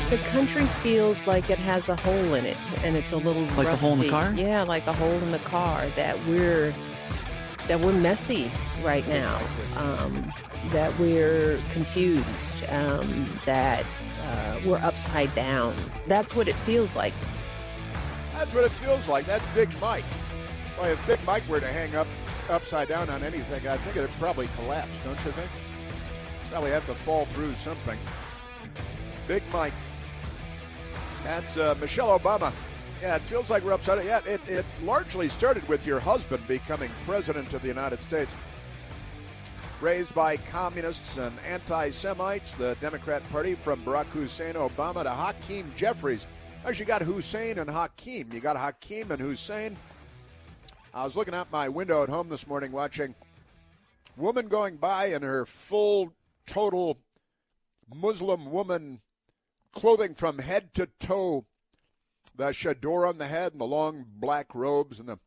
The country feels like it has a hole in it, and it's a little like rusty. a hole in the car. Yeah, like a hole in the car. That we're messy right now. That we're confused. That we're upside down. That's what it feels like. That's what it feels like. That's Big Mike. Well, if Big Mike were to hang up upside down on anything, I think it would probably collapse, don't you think? Probably have to fall through something. Big Mike. That's Michelle Obama. Yeah, it feels like we're upside down. Yeah, it largely started with your husband becoming president of the United States. Raised by communists and anti-Semites, the Democrat Party, from Barack Hussein Obama to Hakeem Jeffries. Actually, you got Hussein and Hakeem. You got Hakeem and Hussein. I was looking out my window at home this morning watching woman going by in her full, total Muslim woman clothing from head to toe, the chador on the head and the long black robes and the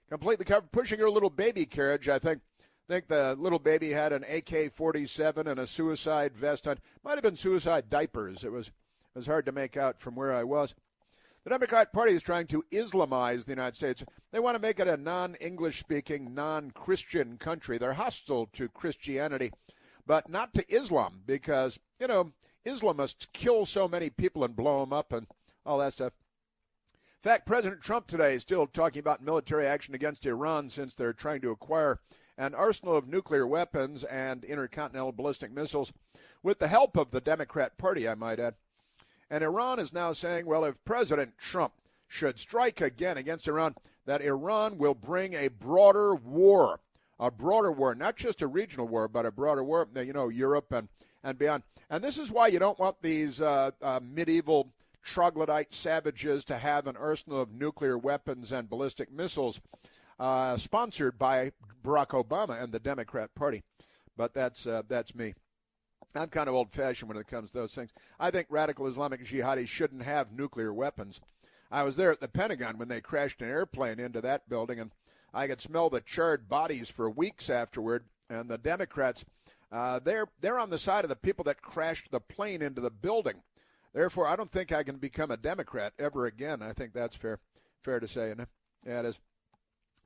completely covered, pushing her little baby carriage. I think the little baby had an AK-47 and a suicide vest on. Might have been suicide diapers. It was hard to make out from where I was. The Democrat Party is trying to Islamize the United States. They want to make it a non-English speaking, non-Christian country. They're hostile to Christianity, but not to Islam because, Islamists kill so many people and blow them up and all that stuff. In fact, President Trump today is still talking about military action against Iran since they're trying to acquire an arsenal of nuclear weapons and intercontinental ballistic missiles with the help of the Democrat Party, I might add. And Iran is now saying, well, if President Trump should strike again against Iran, that Iran will bring a broader war, not just a regional war, but a broader war, Europe and beyond. And this is why you don't want these medieval troglodyte savages to have an arsenal of nuclear weapons and ballistic missiles sponsored by Barack Obama and the Democrat Party. But that's me. I'm kind of old-fashioned when it comes to those things. I think radical Islamic jihadis shouldn't have nuclear weapons. I was there at the Pentagon when they crashed an airplane into that building, and I could smell the charred bodies for weeks afterward. And the Democrats, they're on the side of the people that crashed the plane into the building. Therefore, I don't think I can become a Democrat ever again. I think that's fair to say. And yeah, it is.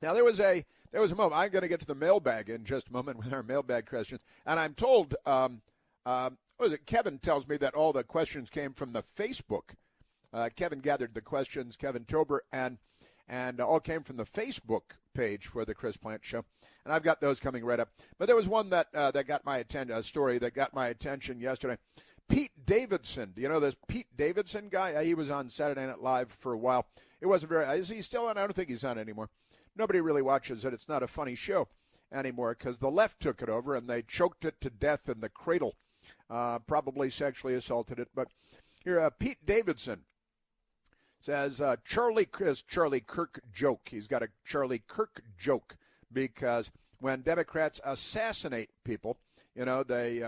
Now, there was a moment. I'm going to get to the mailbag in just a moment with our mailbag questions. And I'm told, Kevin tells me that all the questions came from the Facebook. Kevin gathered the questions, Kevin Tober, and all came from the Facebook page for the Chris Plant Show. And I've got those coming right up. But there was one that got my attention, a story that got my attention yesterday. Pete Davidson. Do you know this Pete Davidson guy? He was on Saturday Night Live for a while. It wasn't very. Is he still on? I don't think he's on anymore. Nobody really watches it. It's not a funny show anymore because the left took it over and they choked it to death in the cradle, probably sexually assaulted it. But here, Pete Davidson says Charlie Kirk joke. He's got a Charlie Kirk joke because when Democrats assassinate people, they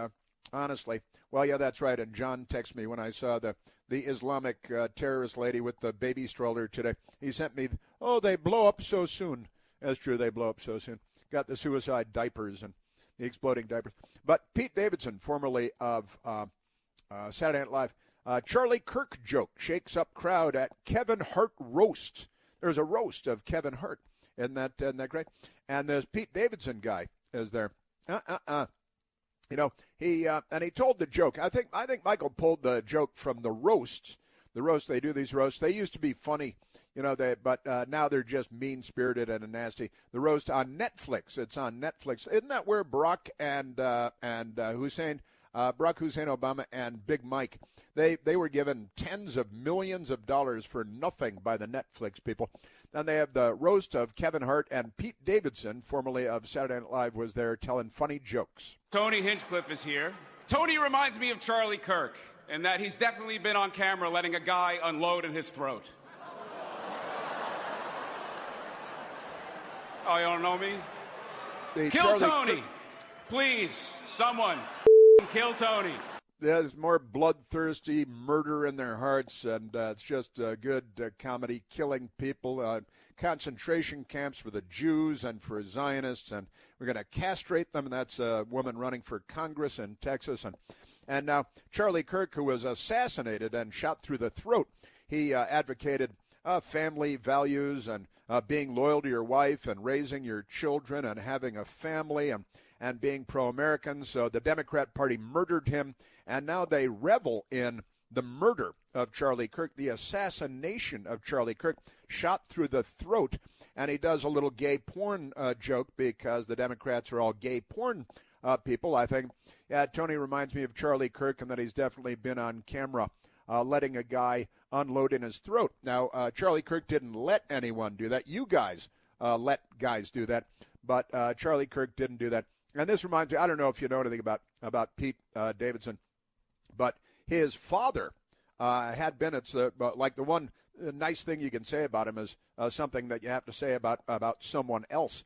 honestly. Well, yeah, that's right. And John texted me when I saw the Islamic terrorist lady with the baby stroller today. He sent me, they blow up so soon. That's true, they blow up so soon. Got the suicide diapers and the exploding diapers. But Pete Davidson, formerly of Saturday Night Live, Charlie Kirk joke shakes up crowd at Kevin Hart roasts. There's a roast of Kevin Hart. Isn't that great? And there's Pete Davidson guy is there. He told the joke. I think Michael pulled the joke from the roasts. The roasts, they do these roasts. They used to be funny, but now they're just mean-spirited and nasty. The roast on Netflix. It's on Netflix. Isn't that where Barack and Barack Hussein Obama and Big Mike, they were given tens of millions of dollars for nothing by the Netflix people. Then they have the roast of Kevin Hart, and Pete Davidson, formerly of Saturday Night Live, was there telling funny jokes. Tony Hinchcliffe is here. Tony reminds me of Charlie Kirk, in that he's definitely been on camera letting a guy unload in his throat. Oh, you don't know me? Kill Tony! Please, someone, kill Tony. There's more bloodthirsty murder in their hearts, and it's just good comedy, killing people, concentration camps for the Jews and for Zionists, and we're going to castrate them, and that's a woman running for Congress in Texas, and And now Charlie Kirk, who was assassinated and shot through the throat, he advocated family values and being loyal to your wife and raising your children and having a family and being pro-American. So the Democrat Party murdered him, and now they revel in the murder of Charlie Kirk, the assassination of Charlie Kirk, shot through the throat. And he does a little gay porn joke because the Democrats are all gay porn people, I think. Yeah, Tony reminds me of Charlie Kirk, and that he's definitely been on camera letting a guy unload in his throat. Now, Charlie Kirk didn't let anyone do that. You guys let guys do that, but Charlie Kirk didn't do that. And this reminds me, I don't know if you know anything about Pete Davidson, but his father had been, it's like the one nice thing you can say about him is something that you have to say about someone else.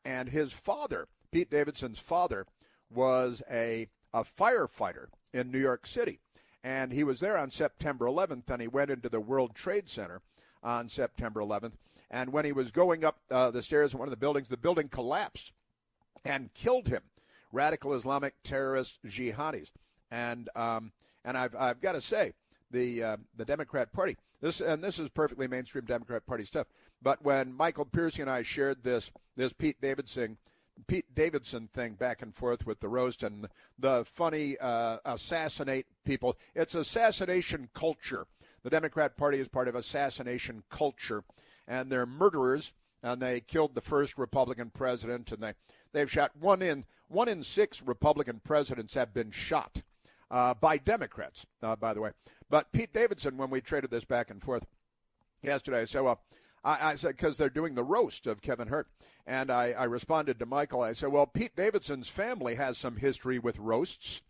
And his father, Pete Davidson's father, was a firefighter in New York City. And he was there on September 11th, and he went into the World Trade Center on September 11th. And when he was going up the stairs in one of the building collapsed and killed him. Radical Islamic terrorist jihadis. And I've got to say, the Democrat Party, this is perfectly mainstream Democrat Party stuff. But when Michael Piercy and I shared this Pete Davidson thing back and forth with the roast and the funny assassinate people, it's assassination culture. The Democrat Party is part of assassination culture, and they're murderers. And they killed the first Republican president, and they've shot one in 6 Republican presidents have been shot by Democrats, by the way. But Pete Davidson, when we traded this back and forth yesterday, I said, because they're doing the roast of Kevin Hart, and I responded to Michael. I said, well, Pete Davidson's family has some history with roasts.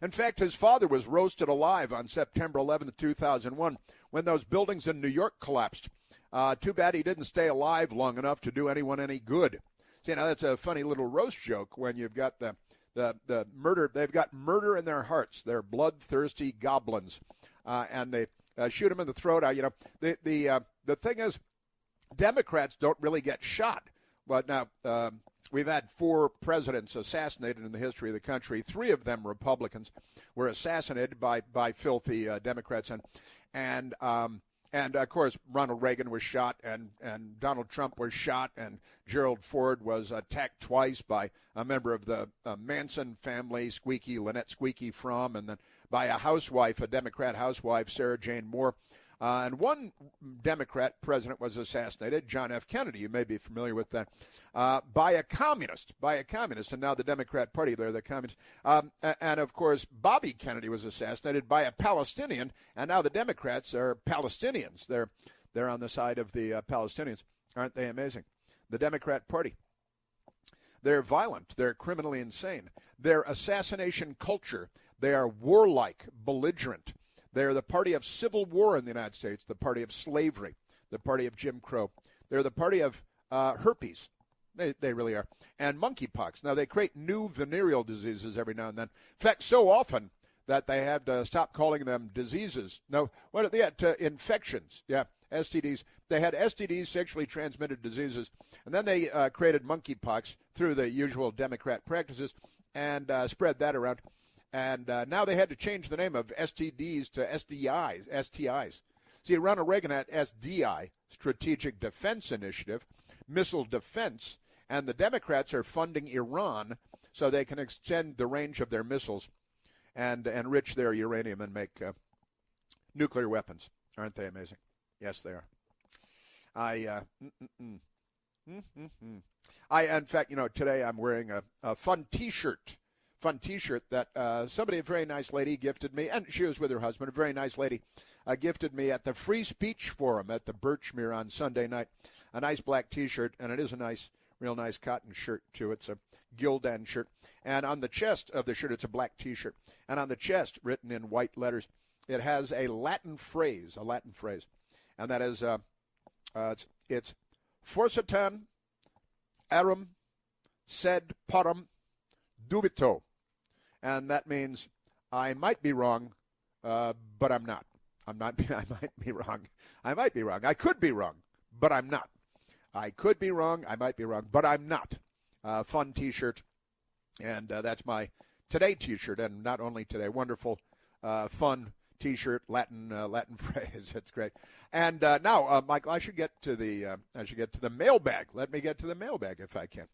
In fact, his father was roasted alive on September 11th, 2001, when those buildings in New York collapsed. Too bad he didn't stay alive long enough to do anyone any good. See, now that's a funny little roast joke when you've got the murder. They've got murder in their hearts. They're bloodthirsty goblins, and they shoot him in the throat. The thing is, Democrats don't really get shot. But now we've had 4 presidents assassinated in the history of the country. 3 of them Republicans were assassinated by filthy Democrats, and of course Ronald Reagan was shot, and Donald Trump was shot, and Gerald Ford was attacked twice by a member of the Manson family, Lynette Squeaky Fromm, and then by a housewife, a Democrat housewife, Sarah Jane Moore. And one Democrat president was assassinated, John F. Kennedy, you may be familiar with that, by a communist, and now the Democrat Party, they're the communists. And, of course, Bobby Kennedy was assassinated by a Palestinian, and now the Democrats are Palestinians. They're on the side of the Palestinians. Aren't they amazing? The Democrat Party. They're violent. They're criminally insane. They're assassination culture. They are warlike, belligerent. They're the party of civil war in the United States, the party of slavery, the party of Jim Crow. They're the party of herpes. They really are. And monkeypox. Now, they create new venereal diseases every now and then. In fact, so often that they have to stop calling them diseases. No, what are they at? Infections. Yeah, STDs. They had STDs, sexually transmitted diseases, and then they created monkeypox through the usual Democrat practices and spread that around. And now they had to change the name of STDs to STIs. See, Ronald Reagan had SDI, Strategic Defense Initiative, missile defense, and the Democrats are funding Iran so they can extend the range of their missiles and enrich their uranium and make nuclear weapons. Aren't they amazing? Yes, they are. In fact, today I'm wearing a fun T-shirt. That somebody, a very nice lady, gifted me, and she was with her husband, a very nice lady, gifted me at the Free Speech Forum at the Birchmere on Sunday night. A nice black T-shirt, and it is a real nice cotton shirt, too. It's a Gildan shirt. And on the chest of the shirt, it's a black T-shirt. And on the chest, written in white letters, it has a Latin phrase. And that is, it's Forsitan arum sed parum dubito. And that means I might be wrong, but I'm not. I might be wrong. I could be wrong, but I'm not. I could be wrong. I might be wrong, but I'm not. Fun T-shirt, and that's my Today T-shirt, and not only today, wonderful, fun T-shirt, Latin phrase. It's great. And now, Michael, I should get to the mailbag. Let me get to the mailbag if I can.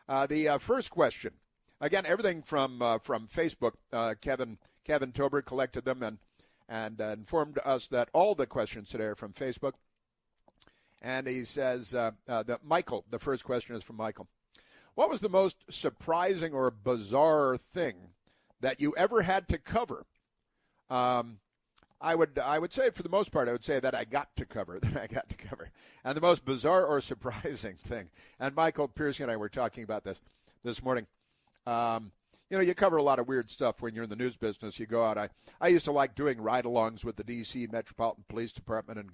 The first question, again, everything from Facebook. Kevin Tober collected them and informed us that all the questions today are from Facebook. And he says that Michael, the first question is from Michael. What was the most surprising or bizarre thing that you ever had to cover? I would say, for the most part, I would say that I got to cover. And the most bizarre or surprising thing. And Michael Piercy and I were talking about this morning. You cover a lot of weird stuff when you're in the news business. You go out. I used to like doing ride-alongs with the D.C. Metropolitan Police Department and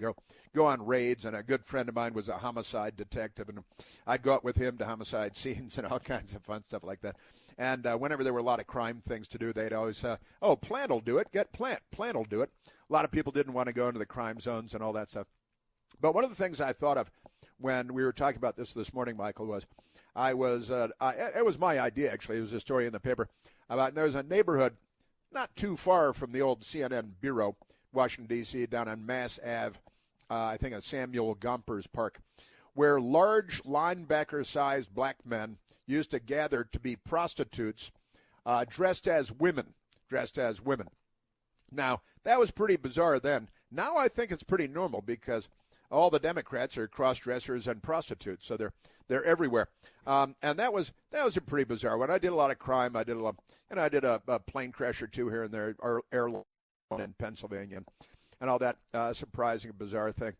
go on raids. And a good friend of mine was a homicide detective, and I'd go out with him to homicide scenes and all kinds of fun stuff like that. And whenever there were a lot of crime things to do, they'd always, Plant will do it. Get Plant. Plant will do it. A lot of people didn't want to go into the crime zones and all that stuff. But one of the things I thought of when we were talking about this morning, Michael, was it was my idea, actually. It was a story in the paper about there's a neighborhood not too far from the old CNN bureau, Washington, D.C., down on Mass Ave, I think at Samuel Gompers Park, where large linebacker-sized black men used to gather to be prostitutes dressed as women. Now, that was pretty bizarre then. Now I think it's pretty normal because all the Democrats are cross-dressers and prostitutes, so they're everywhere. And that was a pretty bizarre one. I did a lot of crime. I did a plane crash or two here and there, or airline in Pennsylvania, and all that surprising, bizarre thing.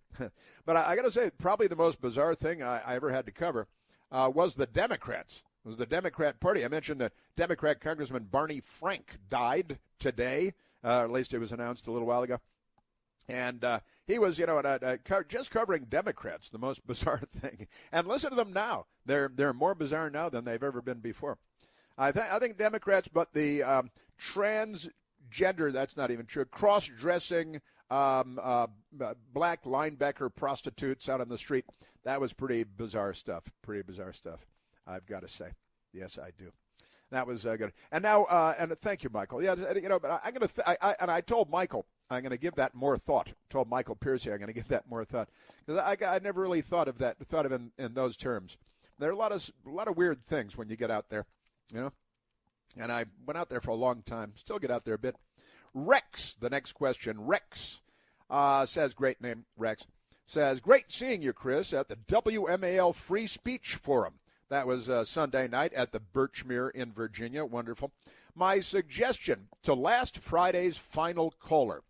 But I got to say, probably the most bizarre thing I ever had to cover was the Democrats. It was the Democrat Party. I mentioned that Democrat Congressman Barney Frank died today. At least it was announced a little while ago. And he was, just covering Democrats, the most bizarre thing. And listen to them now. They're more bizarre now than they've ever been before. I think Democrats, but the transgender, that's not even true, cross-dressing black linebacker prostitutes out on the street, that was pretty bizarre stuff. I've got to say. Yes, I do. That was good. And now, and thank you, Michael. Yeah, but I'm going to, I told Michael, I'm going to give that more thought. Told Michael Piercy I'm going to give that more thought because I never really thought of in those terms. There are a lot of weird things when you get out there, And I went out there for a long time. Still get out there a bit. Rex, the next question. Rex says, great name, Rex. Says, great seeing you, Chris, at the WMAL Free Speech Forum. That was Sunday night at the Birchmere in Virginia. Wonderful. My suggestion to last Friday's final caller,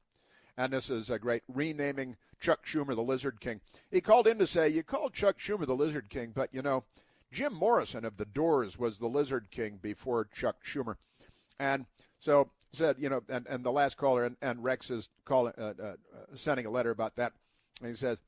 and this is a great, renaming Chuck Schumer the Lizard King. He called in to say, you called Chuck Schumer the Lizard King, but, Jim Morrison of the Doors was the Lizard King before Chuck Schumer. And so said, and the last caller, and Rex is sending a letter about that. And he says,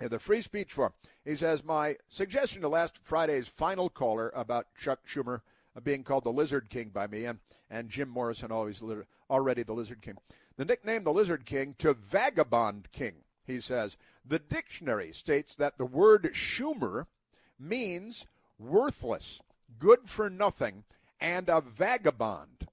in the Free Speech Forum, he says, my suggestion to last Friday's final caller about Chuck Schumer being called the Lizard King by me, and Jim Morrison already the Lizard King. The nickname the Lizard King to Vagabond King, he says. The dictionary states that the word Schumer means worthless, good for nothing, and a vagabond.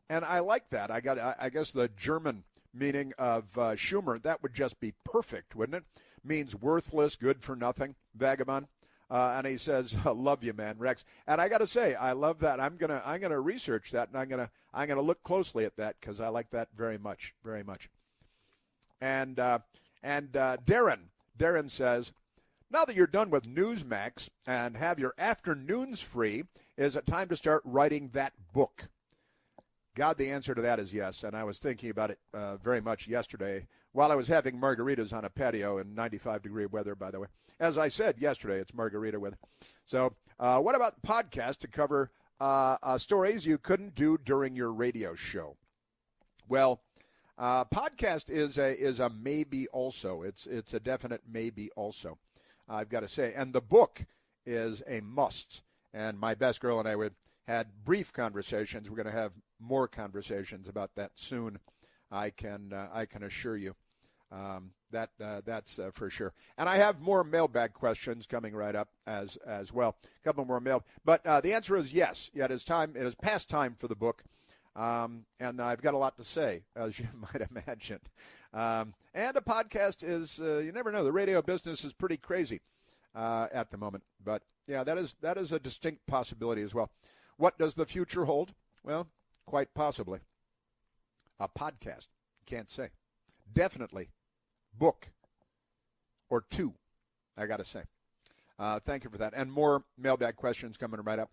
And I like that. I guess the German meaning of Schumer, that would just be perfect, wouldn't it? Means worthless, good for nothing, vagabond. And he says, "Love you, man, Rex." And I got to say, I love that. I'm gonna research that, and I'm gonna look closely at that because I like that very much, very much. And Darren says, now that you're done with Newsmax and have your afternoons free, is it time to start writing that book? God, the answer to that is yes, and I was thinking about it very much yesterday while I was having margaritas on a patio in 95-degree weather, by the way. As I said yesterday, it's margarita weather. So what about podcast to cover stories you couldn't do during your radio show? Well, podcast is a maybe also. It's a definite maybe also, I've got to say. And the book is a must. And my best girl and I had brief conversations. We're going to have more conversations about that soon, I can assure you. That's for sure. And I have more mailbag questions coming right up as well. A couple more mail. But the answer is yes. Yeah, it is time. It is past time for the book. And I've got a lot to say, as you might imagine. And a podcast is, you never know, the radio business is pretty crazy at the moment. But, yeah, that is a distinct possibility as well. What does the future hold? Well, quite possibly a podcast. Can't say. Definitely book or two, I got to say. Thank you for that. And more mailbag questions coming right up.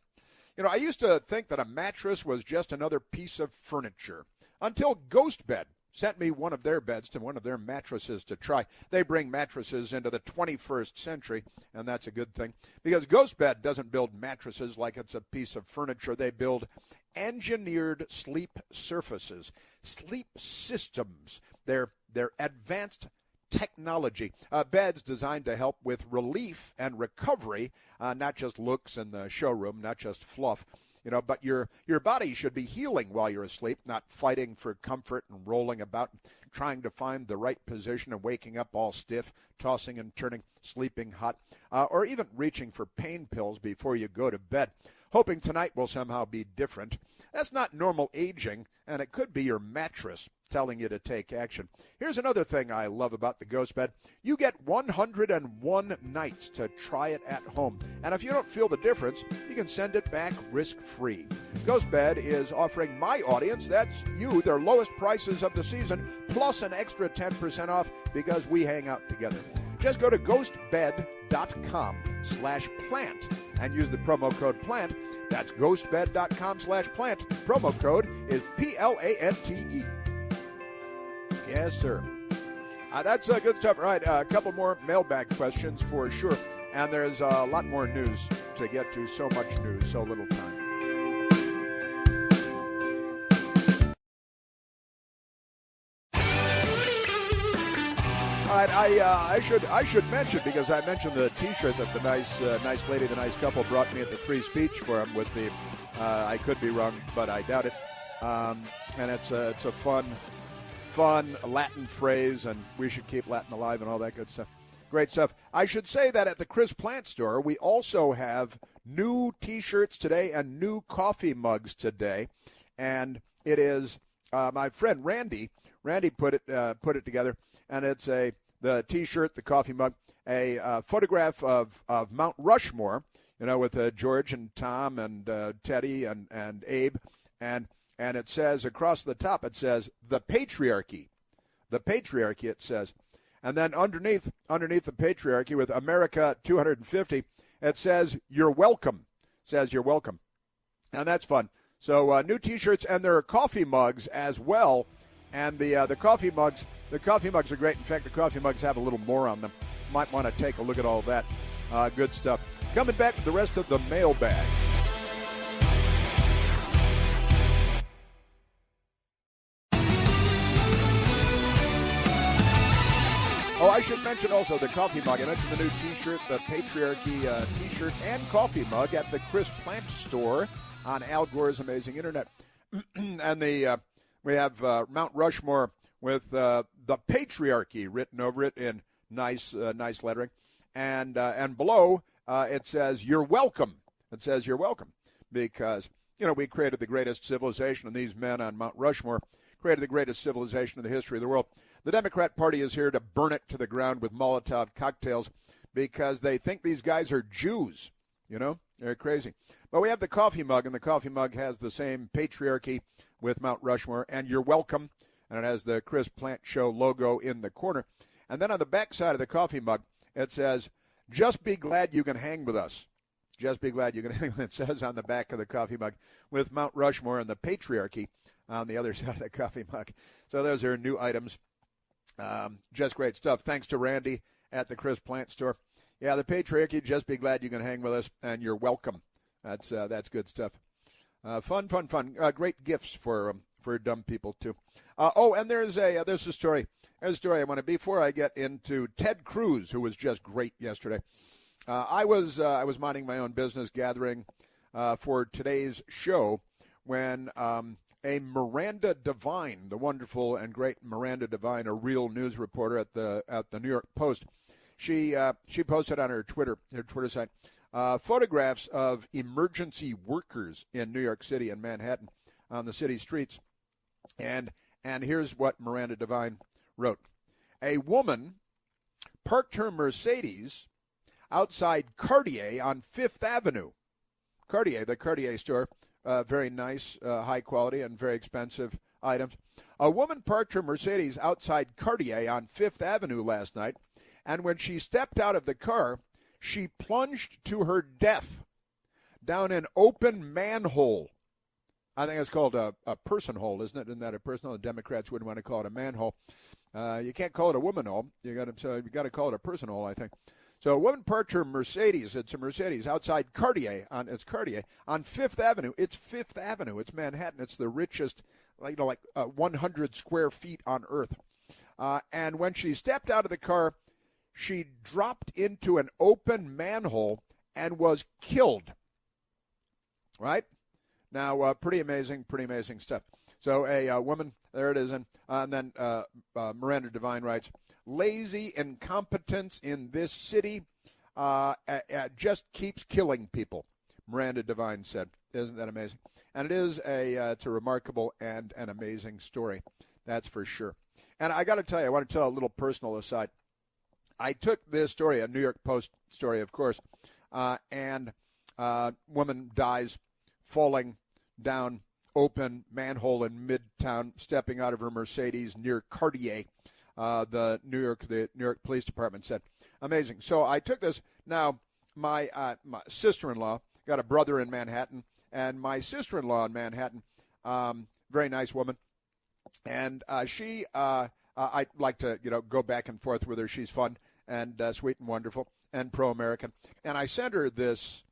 You know, I used to think that a mattress was just another piece of furniture until Ghost Bed sent me one of their beds to one of their mattresses to try. They bring mattresses into the 21st century, and that's a good thing, because Ghost Bed doesn't build mattresses like it's a piece of furniture. They build engineered sleep surfaces, sleep systems. They're advanced technology, beds designed to help with relief and recovery, not just looks in the showroom, not just fluff, but your body should be healing while you're asleep, not fighting for comfort and rolling about, trying to find the right position and waking up all stiff, tossing and turning, sleeping hot, or even reaching for pain pills before you go to bed, hoping tonight will somehow be different. That's not normal aging, and it could be your mattress telling you to take action. Here's another thing I love about the Ghost Bed. You get 101 nights to try it at home. And if you don't feel the difference, you can send it back risk-free. Ghost Bed is offering my audience, that's you, their lowest prices of the season, plus an extra 10% off because we hang out together. Just go to ghostbed.com/plant and use the promo code PLANT. That's ghostbed.com/plant. Promo code is PLANTE. Yes, sir. That's good stuff. All right, a couple more mailbag questions for sure. And there's a lot more news to get to. So much news, so little time. All right, I should mention, because I mentioned the T-shirt that the nice lady, the nice couple brought me at the free speech forum with the, I could be wrong, but I doubt it. And it's a fun Latin phrase, and we should keep Latin alive and all that good stuff. Great stuff. I should say that at the Cruz Plant Store, we also have new T-shirts today and new coffee mugs today, and it is my friend Randy. Randy put it together, and it's the T-shirt, the coffee mug, a photograph of Mount Rushmore, with George and Tom and Teddy and Abe, and it says across the top, it says the patriarchy. The patriarchy, it says. And then underneath the patriarchy with America 250, it says you're welcome. It says you're welcome. And that's fun. So new T-shirts, and there are coffee mugs as well. And the coffee mugs are great. In fact, the coffee mugs have a little more on them. Might want to take a look at all that. Good stuff. Coming back with the rest of the mailbag. Oh, I should mention also the coffee mug. I mentioned the new T-shirt, the Patriarchy T-shirt and coffee mug at the Cruz Plant Store on Al Gore's Amazing Internet. And we have Mount Rushmore with the Patriarchy written over it in nice lettering. And below it says, you're welcome. It says you're welcome because, we created the greatest civilization, and these men on Mount Rushmore created the greatest civilization in the history of the world. The Democrat Party is here to burn it to the ground with Molotov cocktails because they think these guys are Jews. They're crazy. But we have the coffee mug, and the coffee mug has the same patriarchy with Mount Rushmore, and you're welcome. And it has the Cruz Plant Show logo in the corner. And then on the back side of the coffee mug, it says, just be glad you can hang with us. Just be glad you can hang with us. It says on the back of the coffee mug with Mount Rushmore and the patriarchy on the other side of the coffee mug. So those are new items. Just great stuff. Thanks to Randy at the Cruz Plant Store. Yeah, the patriarchy, just be glad you can hang with us, and you're welcome. That's good stuff. Fun. Great gifts for dumb people, too. And there's a story. There's a story I want to, before I get into Ted Cruz, who was just great yesterday. I was minding my own business, gathering for today's show, when a Miranda Devine, the wonderful and great Miranda Devine, a real news reporter at the New York Post. She posted on her Twitter site photographs of emergency workers in New York City and Manhattan on the city streets. And here's what Miranda Devine wrote. A woman parked her Mercedes outside Cartier on Fifth Avenue. Cartier, the Cartier store, very nice, high quality, and very expensive items. A woman parked her Mercedes outside Cartier on Fifth Avenue last night, and when she stepped out of the car, she plunged to her death down an open manhole. I think it's called a person hole, isn't it? Isn't that a person hole? The Democrats wouldn't want to call it a manhole. You can't call it a woman hole. You got to call it a person hole, I think. So a woman parked her Mercedes. It's a Mercedes outside Cartier on Fifth Avenue. It's Fifth Avenue. It's Manhattan. It's the richest, 100 square feet on Earth. And when she stepped out of the car, she dropped into an open manhole and was killed. Right? Now, pretty amazing stuff. So a woman, there it is, and then Miranda Devine writes, lazy incompetence in this city just keeps killing people, Miranda Devine said. Isn't that amazing? And it is it's a remarkable and an amazing story, that's for sure. And I got to tell you, I want to tell a little personal aside. I took this story, a New York Post story, of course, and woman dies falling down open manhole in Midtown, stepping out of her Mercedes near Cartier. The New York Police Department said. Amazing. So I took this. Now, my sister-in-law got a brother in Manhattan, and my sister-in-law in Manhattan, very nice woman, and I'd like to go back and forth with her. She's fun and sweet and wonderful and pro-American. And I sent her this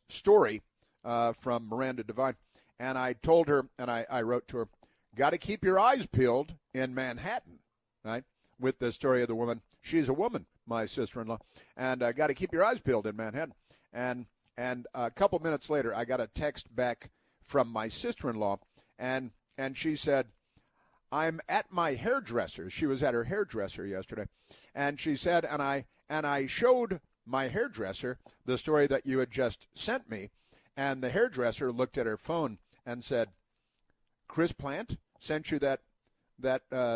story from Miranda Devine, and I told her, and I wrote to her, got to keep your eyes peeled in Manhattan. Right, with the story of the woman. She's a woman, my sister-in-law, and got to keep your eyes peeled in Manhattan. And a couple minutes later, I got a text back from my sister-in-law, and she said, "I'm at my hairdresser." She was at her hairdresser yesterday, and she said, and I showed my hairdresser the story that you had just sent me, and the hairdresser looked at her phone and said, "Chris Plant sent you that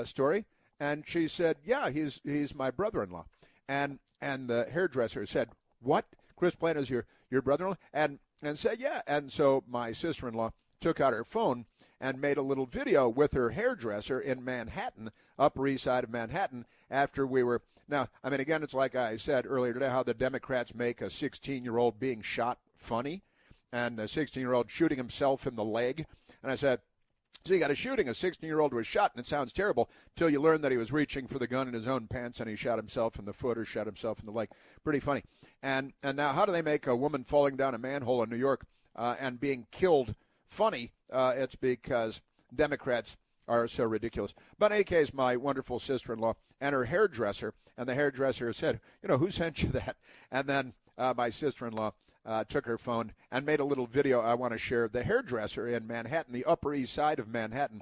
story?" And she said, "Yeah, he's my brother-in-law." And the hairdresser said, "What? Chris Plant is your brother-in-law?" And said, "Yeah." And so my sister-in-law took out her phone and made a little video with her hairdresser in Manhattan, Upper East Side of Manhattan, after we were. Now, I mean, again, it's like I said earlier today, how the Democrats make a 16-year-old being shot funny, and the 16-year-old shooting himself in the leg. And I said, so you got a shooting, a 16-year-old was shot, and it sounds terrible until you learn that he was reaching for the gun in his own pants and he shot himself in the foot or shot himself in the leg. Pretty funny. And now how do they make a woman falling down a manhole in New York and being killed funny? It's because Democrats are so ridiculous. But in any case, my wonderful sister-in-law and her hairdresser, and the hairdresser said, who sent you that? And then my sister-in-law took her phone and made a little video I want to share. The hairdresser in Manhattan, the Upper East Side of Manhattan,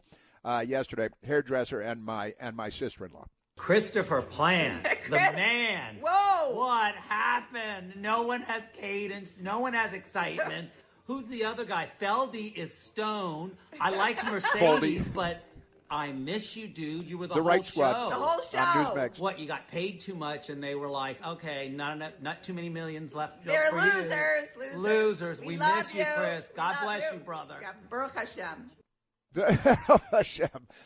yesterday, hairdresser and my sister-in-law. Christopher Plant, the man. Whoa! What happened? No one has cadence. No one has excitement. Who's the other guy? Feldy is stone. I like Mercedes, but I miss you, dude. You were the whole right show. squad. The whole show. On Newsmax. What, you got paid too much, and they were like, okay, not too many millions left They're for losers. you. Losers. We love miss you, Chris. God bless you, brother. Baruch Hashem.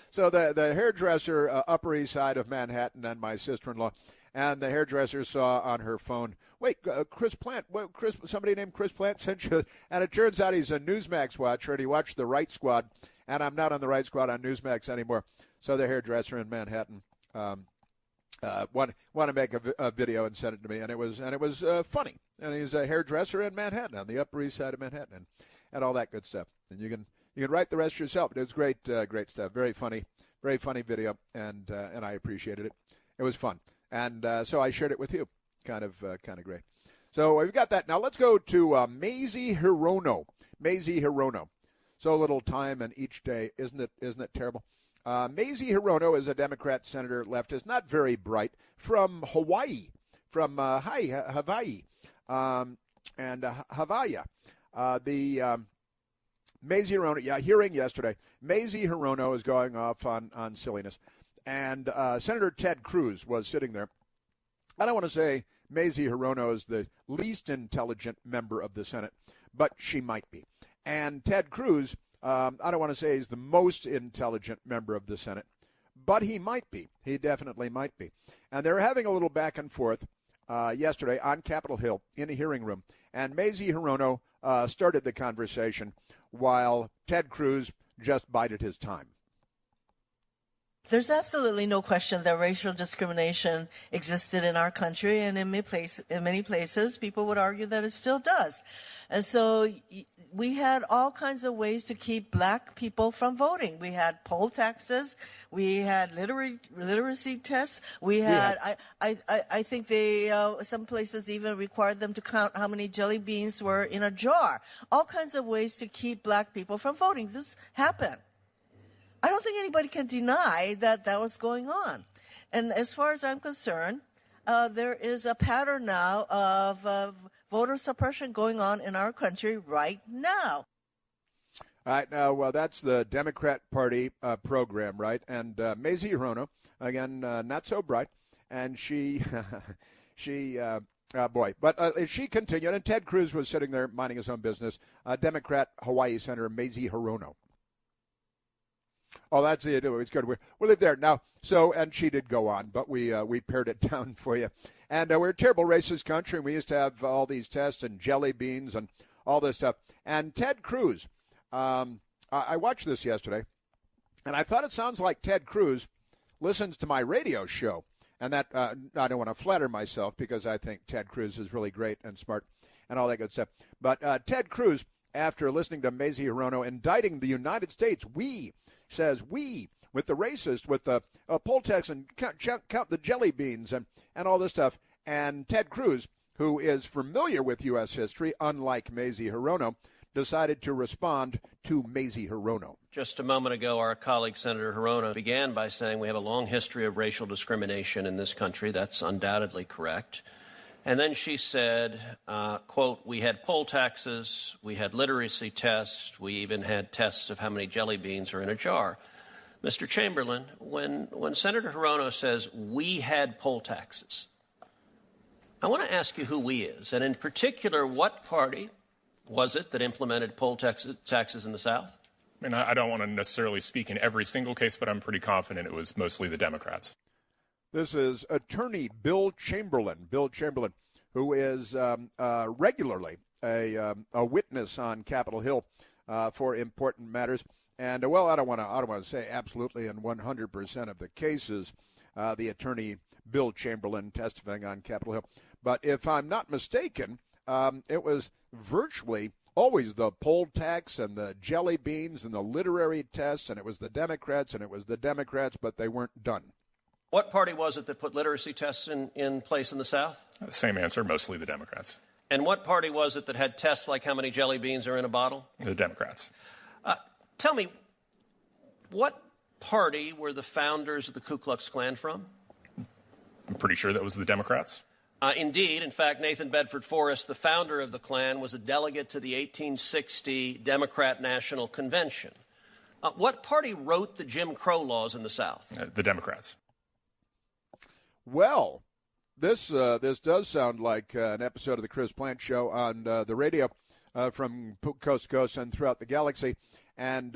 So the hairdresser, Upper East Side of Manhattan, and my sister-in-law, and the hairdresser saw on her phone, wait, Chris Plant, somebody named Chris Plant sent you, and it turns out he's a Newsmax watcher, and he watched the Right Squad, and I'm not on the Right Squad on Newsmax anymore. So the hairdresser in Manhattan want to make a video and send it to me, and it was funny. And he's a hairdresser in Manhattan, on the Upper East Side of Manhattan, and all that good stuff. And you can write the rest yourself. It was great stuff. Very funny video, and I appreciated it. It was fun, and so I shared it with you. Kind of great. So we've got that. Now let's go to Maisie Hirono. So little time in each day. Isn't it terrible? Mazie Hirono is a Democrat senator, leftist, not very bright, from Hawaii, from Hawaii, and Hawaii. Mazie Hirono, hearing yesterday, Mazie Hirono is going off on silliness. And Senator Ted Cruz was sitting there. I don't want to say Mazie Hirono is the least intelligent member of the Senate, but she might be. And Ted Cruz, I don't want to say he's the most intelligent member of the Senate, but he might be. He definitely might be. And they were having a little back and forth yesterday on Capitol Hill in a hearing room. And Mazie Hirono started the conversation while Ted Cruz just bided his time. There's absolutely no question that racial discrimination existed in our country, and in many places, people would argue that it still does. And so we had all kinds of ways to keep black people from voting. We had poll taxes. We had literacy tests. We had, I think some places even required them to count how many jelly beans were in a jar. All kinds of ways to keep black people from voting. This happened. I don't think anybody can deny that was going on. And as far as I'm concerned, there is a pattern now of voter suppression going on in our country right now. All right, now, well, that's the Democrat Party program, right? And Mazie Hirono, again, not so bright, and she continued, and Ted Cruz was sitting there minding his own business, Democrat Hawaii Senator Mazie Hirono. Oh, that's it. It's good. We'll leave there now. So, and she did go on, but we pared it down for you. And we're a terrible racist country, and we used to have all these tests and jelly beans and all this stuff. And Ted Cruz, I watched this yesterday, and I thought it sounds like Ted Cruz listens to my radio show. And that I don't want to flatter myself because I think Ted Cruz is really great and smart and all that good stuff. But Ted Cruz, after listening to Mazie Hirono indicting the United States, says we, with the racist, with the poll tax and count the jelly beans and all this stuff. And Ted Cruz, who is familiar with U.S. history, unlike Mazie Hirono, decided to respond to Mazie Hirono. Just a moment ago, our colleague Senator Hirono began by saying we have a long history of racial discrimination in this country. That's undoubtedly correct. And then she said, quote, we had poll taxes, we had literacy tests, we even had tests of how many jelly beans are in a jar. Mr. Chamberlain, when Senator Hirono says we had poll taxes, I want to ask you who we is, and in particular, what party was it that implemented poll taxes in the South? I mean, I don't want to necessarily speak in every single case, but I'm pretty confident it was mostly the Democrats. This is Attorney Bill Chamberlain, who is regularly a witness on Capitol Hill for important matters. And well, I don't want to say absolutely in 100% of the cases, the Attorney Bill Chamberlain testifying on Capitol Hill. But if I'm not mistaken, it was virtually always the poll tax and the jelly beans and the literary tests, and it was the Democrats, but they weren't done. What party was it that put literacy tests in place in the South? Same answer, mostly the Democrats. And what party was it that had tests like how many jelly beans are in a bottle? The Democrats. Tell me, what party were the founders of the Ku Klux Klan from? I'm pretty sure that was the Democrats. Indeed. In fact, Nathan Bedford Forrest, the founder of the Klan, was a delegate to the 1860 Democrat National Convention. What party wrote the Jim Crow laws in the South? The Democrats. Well, this does sound like an episode of the Chris Plant Show on the radio from coast to coast and throughout the galaxy. And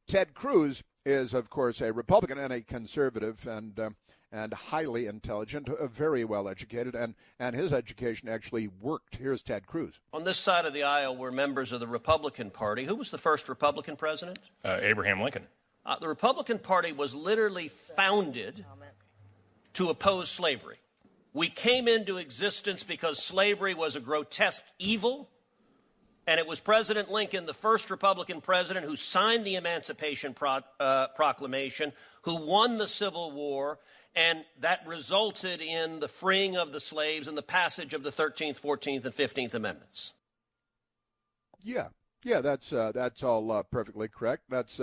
Ted Cruz is, of course, a Republican and a conservative and highly intelligent, very well educated, and his education actually worked. Here's Ted Cruz. On this side of the aisle were members of the Republican Party. Who was the first Republican president? Abraham Lincoln. The Republican Party was literally founded to oppose slavery. We came into existence because slavery was a grotesque evil, and it was President Lincoln, the first Republican president, who signed the Emancipation Proclamation, who won the Civil War, and that resulted in the freeing of the slaves and the passage of the 13th, 14th, and 15th Amendments. Yeah. Yeah, that's all perfectly correct. That's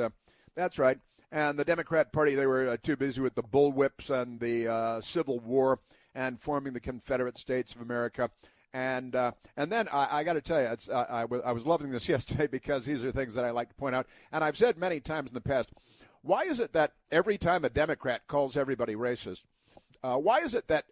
right. And the Democrat Party, they were too busy with the bullwhips and the Civil War and forming the Confederate States of America. And then I got to tell you, I was loving this yesterday because these are things that I like to point out. And I've said many times in the past, why is it that every time a Democrat calls everybody racist, why is it that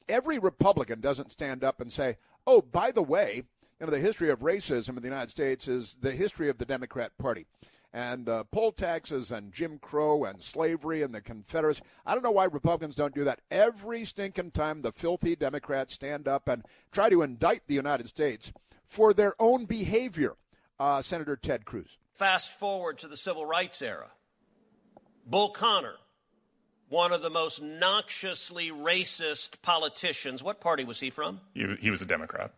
every Republican doesn't stand up and say, oh, by the way, the history of racism in the United States is the history of the Democrat Party. And poll taxes and Jim Crow and slavery and the Confederacy. I don't know why Republicans don't do that. Every stinking time the filthy Democrats stand up and try to indict the United States for their own behavior. Senator Ted Cruz. Fast forward to the Civil Rights era. Bull Connor, one of the most noxiously racist politicians. What party was he from? He was a Democrat.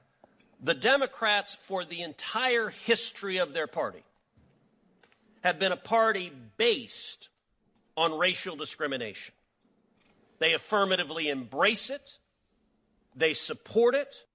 The Democrats, for the entire history of their party, have been a party based on racial discrimination. They affirmatively embrace it. They support it.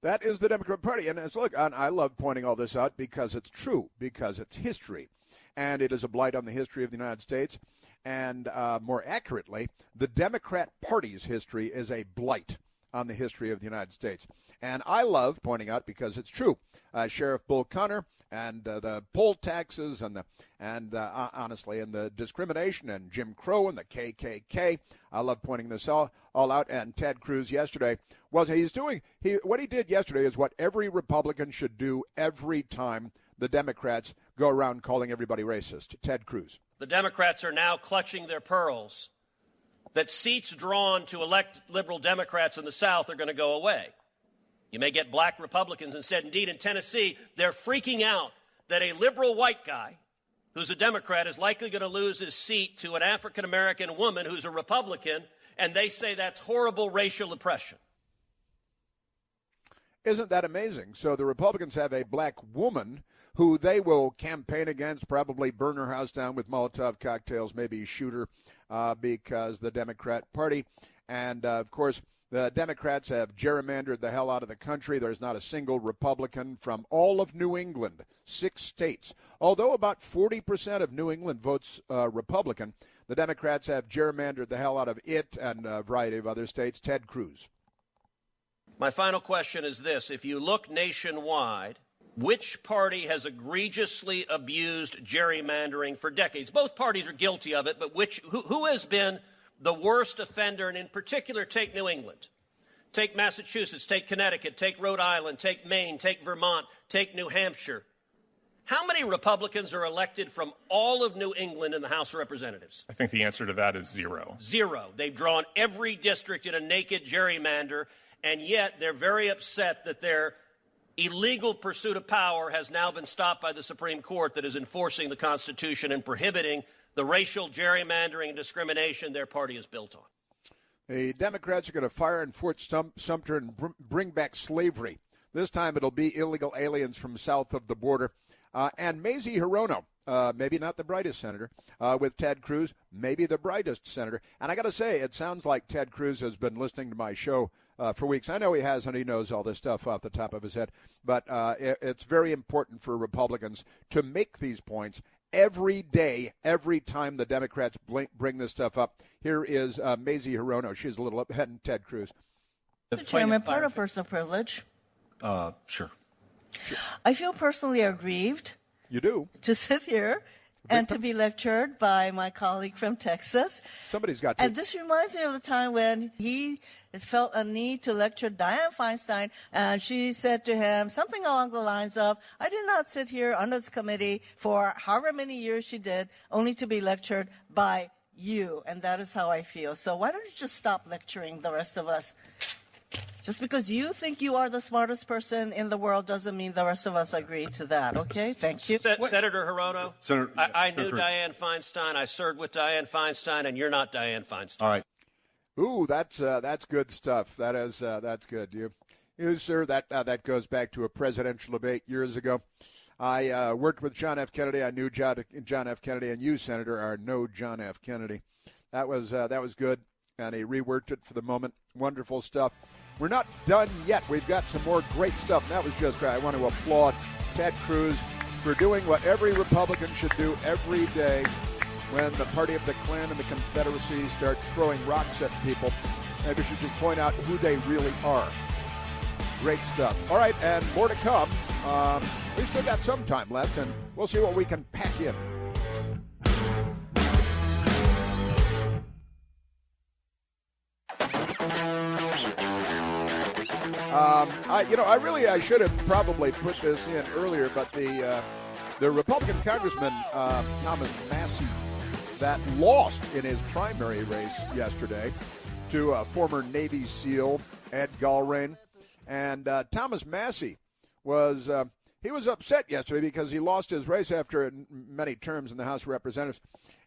That is the Democrat Party. And look, I love pointing all this out because it's true, because it's history. And it is a blight on the history of the United States. And more accurately, the Democrat Party's history is a blight on the history of the United States. And I love pointing out, because it's true, Sheriff Bull Connor and the poll taxes and honestly, and the discrimination and Jim Crow and the KKK. I love pointing this all out. And Ted Cruz yesterday what he did yesterday is what every Republican should do every time the Democrats go around calling everybody racist. Ted Cruz. The Democrats are now clutching their pearls that seats drawn to elect liberal Democrats in the South are going to go away. You may get black Republicans instead. Indeed, in Tennessee, they're freaking out that a liberal white guy who's a Democrat is likely going to lose his seat to an African-American woman who's a Republican, and they say that's horrible racial oppression. Isn't that amazing? So the Republicans have a black woman who they will campaign against, probably burn her house down with Molotov cocktails, maybe shoot her, because the Democrat Party. And, of course, the Democrats have gerrymandered the hell out of the country. There's not a single Republican from all of New England, 6 states. Although about 40% of New England votes Republican, the Democrats have gerrymandered the hell out of it and a variety of other states. Ted Cruz. My final question is this. If you look nationwide, which party has egregiously abused gerrymandering for decades? Both parties are guilty of it, but who has been the worst offender? And in particular, take New England. Take Massachusetts, take Connecticut, take Rhode Island, take Maine, take Vermont, take New Hampshire. How many Republicans are elected from all of New England in the House of Representatives? I think the answer to that is 0. 0. They've drawn every district in a naked gerrymander, and yet they're very upset that their illegal pursuit of power has now been stopped by the Supreme Court that is enforcing the Constitution and prohibiting the racial gerrymandering and discrimination their party is built on. The Democrats are going to fire in Fort Sumter and bring back slavery. This time it'll be illegal aliens from south of the border. And Mazie Hirono, maybe not the brightest senator, with Ted Cruz, maybe the brightest senator. And I got to say, it sounds like Ted Cruz has been listening to my show for weeks. I know he has, and he knows all this stuff off the top of his head. But it's very important for Republicans to make these points every day, every time the Democrats bring this stuff up. Here is Mazie Hirono. She's a little ahead in Ted Cruz. Mr. Chairman, part of personal privilege. Sure. I feel personally aggrieved. You do? To sit here and to be lectured by my colleague from Texas. Somebody's got to. And this reminds me of the time when he felt a need to lecture Dianne Feinstein, and she said to him something along the lines of, I did not sit here on this committee for however many years she did, only to be lectured by you. And that is how I feel. So why don't you just stop lecturing the rest of us? Just because you think you are the smartest person in the world doesn't mean the rest of us agree to that, okay? Thank you. Senator Hirono, Senator, I knew Dianne Feinstein. I served with Dianne Feinstein, and you're not Dianne Feinstein. All right. Ooh, that's good stuff. That's good. You sir, that goes back to a presidential debate years ago. I worked with John F. Kennedy. I knew John F. Kennedy, and you, Senator, are no John F. Kennedy. That was good, and he reworked it for the moment. Wonderful stuff. We're not done yet. We've got some more great stuff. And that was just great. I want to applaud Ted Cruz for doing what every Republican should do every day when the party of the Klan and the Confederacy start throwing rocks at people. Maybe we should just point out who they really are. Great stuff. All right, and more to come. We've still got some time left, and we'll see what we can pack in. I should have probably put this in earlier, but the Republican Congressman Thomas Massie that lost in his primary race yesterday to former Navy SEAL Ed Galbraith, and Thomas Massie was he was upset yesterday because he lost his race after many terms in the House of Representatives,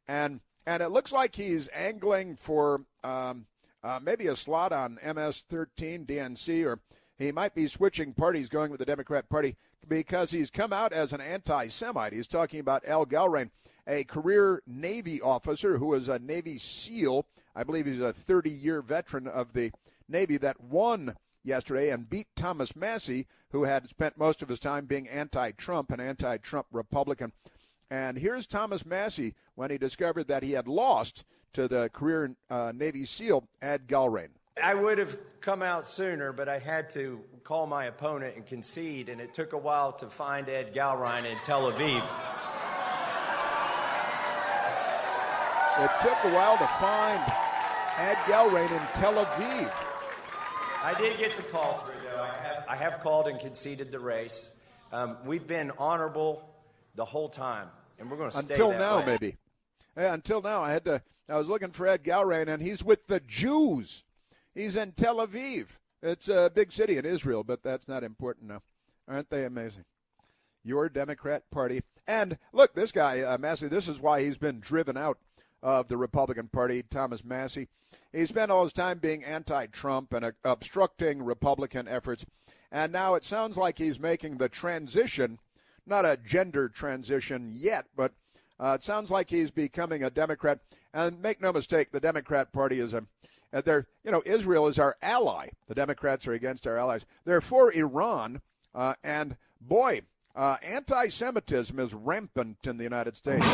and it looks like he's angling for maybe a slot on MS-13 DNC, or he might be switching parties, going with the Democrat Party, because he's come out as an anti-Semite. He's talking about Al Galbraith, a career Navy officer who was a Navy SEAL. I believe he's a 30-year veteran of the Navy that won yesterday and beat Thomas Massie, who had spent most of his time being anti-Trump, an anti-Trump Republican. And here's Thomas Massie when he discovered that he had lost to the career Navy SEAL Ed Galbraith. I would have come out sooner, but I had to call my opponent and concede, and it took a while to find Ed Galbraith in Tel Aviv. It took a while to find Ed Galbraith in Tel Aviv. I did get the call through, though. I have called and conceded the race. We've been honorable the whole time, and we're going to stay until that now, way. maybe. Yeah, until now, I was looking for Ed Galbraith, and he's with the Jews. He's in Tel Aviv. It's a big city in Israel, but that's not important now. Aren't they amazing? Your Democrat Party. And look, this guy, Massie, this is why he's been driven out of the Republican Party, Thomas Massie. He spent all his time being anti-Trump and obstructing Republican efforts. And now it sounds like he's making the transition, not a gender transition yet, but it sounds like he's becoming a Democrat. And make no mistake, the Democrat Party is Israel is our ally. The Democrats are against our allies. They're for Iran, and boy, anti-Semitism is rampant in the United States.